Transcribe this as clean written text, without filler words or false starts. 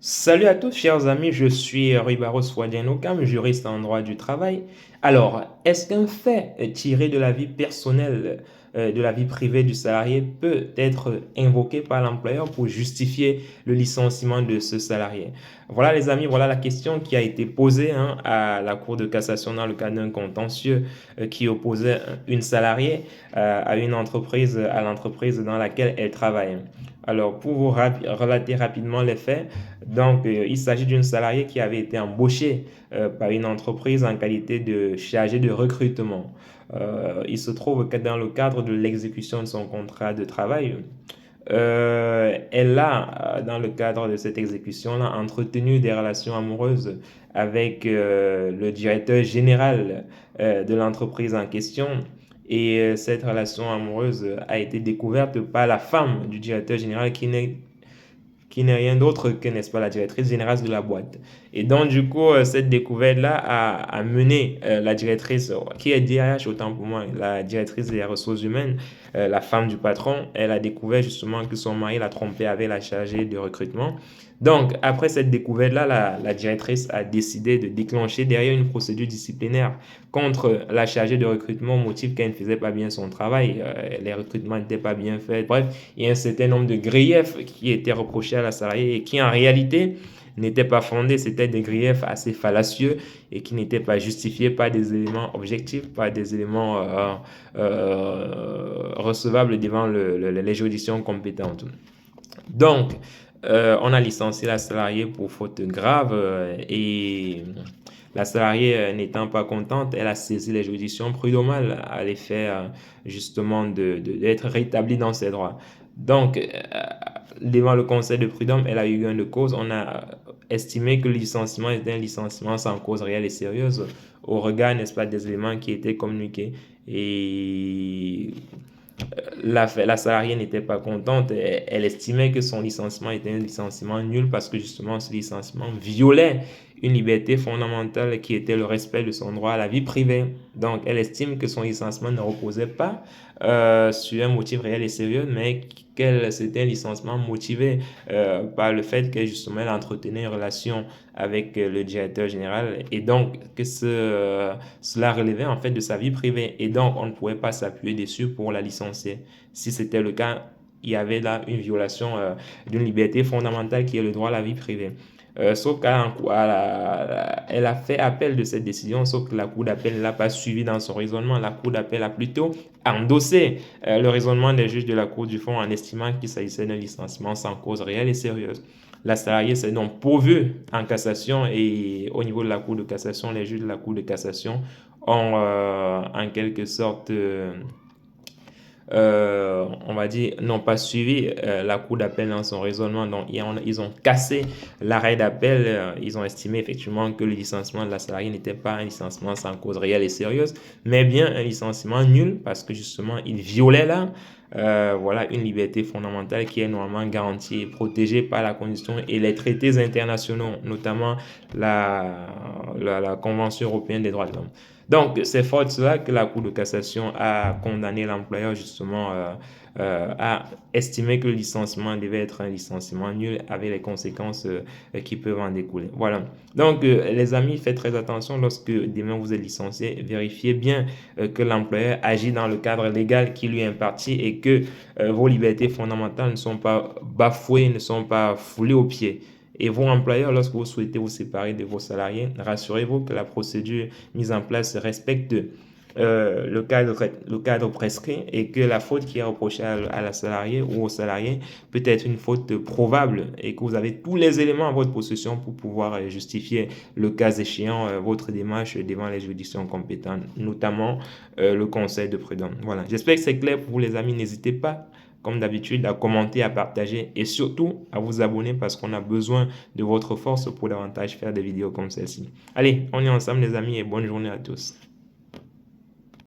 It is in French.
Salut à tous, chers amis, je suis Rui Barros Ouadjenokam, juriste en droit du travail. Alors, est-ce qu'un fait tiré de la vie personnelle, de la vie privée du salarié peut être invoqué par l'employeur pour justifier le licenciement de ce salarié? Voilà les amis, voilà la question qui a été posée à la Cour de cassation dans le cadre d'un contentieux qui opposait une salariée à une entreprise, à l'entreprise dans laquelle elle travaille. Alors, pour vous relater rapidement les faits, donc, il s'agit d'une salariée qui avait été embauchée par une entreprise en qualité de chargée de recrutement. Il se trouve que dans le cadre de l'exécution de son contrat de travail, elle a, dans le cadre de cette exécution-là, entretenu des relations amoureuses avec le directeur général de l'entreprise en question. Et cette relation amoureuse a été découverte par la femme du directeur général qui n'est rien d'autre que, n'est-ce pas, la directrice générale de la boîte. Et donc, du coup, cette découverte-là a mené la directrice, qui est DRH autant pour moi, la directrice des ressources humaines, la femme du patron, elle a découvert justement que son mari l'a trompée avec la chargée de recrutement. Donc, après cette découverte-là, la directrice a décidé de déclencher derrière une procédure disciplinaire contre la chargée de recrutement au motif qu'elle ne faisait pas bien son travail, les recrutements n'étaient pas bien faits. Bref, il y a un certain nombre de griefs qui étaient reprochés à la salariée et qui en réalité n'étaient pas fondés. C'était des griefs assez fallacieux et qui n'étaient pas justifiés par des éléments objectifs, par des éléments recevables devant les juridictions compétentes. Donc, on a licencié la salariée pour faute grave et la salariée n'étant pas contente, elle a saisi les juridictions prud'homales à l'effet justement d'être rétablie dans ses droits. Donc, devant le conseil de prud'homme, elle a eu gain de cause. On a estimé que le licenciement était un licenciement sans cause réelle et sérieuse au regard, n'est-ce pas, des éléments qui étaient communiqués. Et la salariée n'était pas contente. Elle estimait que son licenciement était un licenciement nul parce que justement ce licenciement violait une liberté fondamentale qui était le respect de son droit à la vie privée. Donc elle estime que son licenciement ne reposait pas sur un motif réel et sérieux, mais que c'était un licenciement motivé par le fait que justement elle entretenait une relation avec le directeur général et donc que cela relevait en fait de sa vie privée et donc on ne pouvait pas s'appuyer dessus pour la licencier. Si c'était le cas, il y avait là une violation d'une liberté fondamentale qui est le droit à la vie privée. Sauf qu'elle a fait appel de cette décision, sauf que la Cour d'appel ne l'a pas suivi dans son raisonnement. La Cour d'appel a plutôt endossé le raisonnement des juges de la Cour du fond en estimant qu'il s'agissait d'un licenciement sans cause réelle et sérieuse. La salariée s'est donc pourvue en cassation et au niveau de la Cour de cassation, les juges de la Cour de cassation ont en quelque sorte on va dire, n'ont pas suivi la cour d'appel dans son raisonnement. Donc, ils ont cassé l'arrêt d'appel. Ils ont estimé effectivement que le licenciement de la salariée n'était pas un licenciement sans cause réelle et sérieuse, mais bien un licenciement nul parce que justement, il violait là voilà, une liberté fondamentale qui est normalement garantie et protégée par la Constitution et les traités internationaux, notamment la Convention européenne des droits de l'homme. Donc, c'est fort de cela que la Cour de cassation a condamné l'employeur justement à estimer que le licenciement devait être un licenciement nul avec les conséquences qui peuvent en découler. Voilà. Donc, les amis, faites très attention lorsque demain vous êtes licencié. Vérifiez bien que l'employeur agit dans le cadre légal qui lui est imparti et que vos libertés fondamentales ne sont pas bafouées, ne sont pas foulées aux pieds. Et vos employeurs, lorsque vous souhaitez vous séparer de vos salariés, rassurez-vous que la procédure mise en place respecte le cadre prescrit et que la faute qui est reprochée à la salariée ou au salarié peut être une faute probable et que vous avez tous les éléments à votre possession pour pouvoir justifier le cas échéant votre démarche devant les juridictions compétentes, notamment le conseil de prud'homme. Voilà, j'espère que c'est clair pour vous les amis. N'hésitez pas comme d'habitude, à commenter, à partager et surtout à vous abonner parce qu'on a besoin de votre force pour davantage faire des vidéos comme celle-ci. Allez, on est ensemble les amis et bonne journée à tous.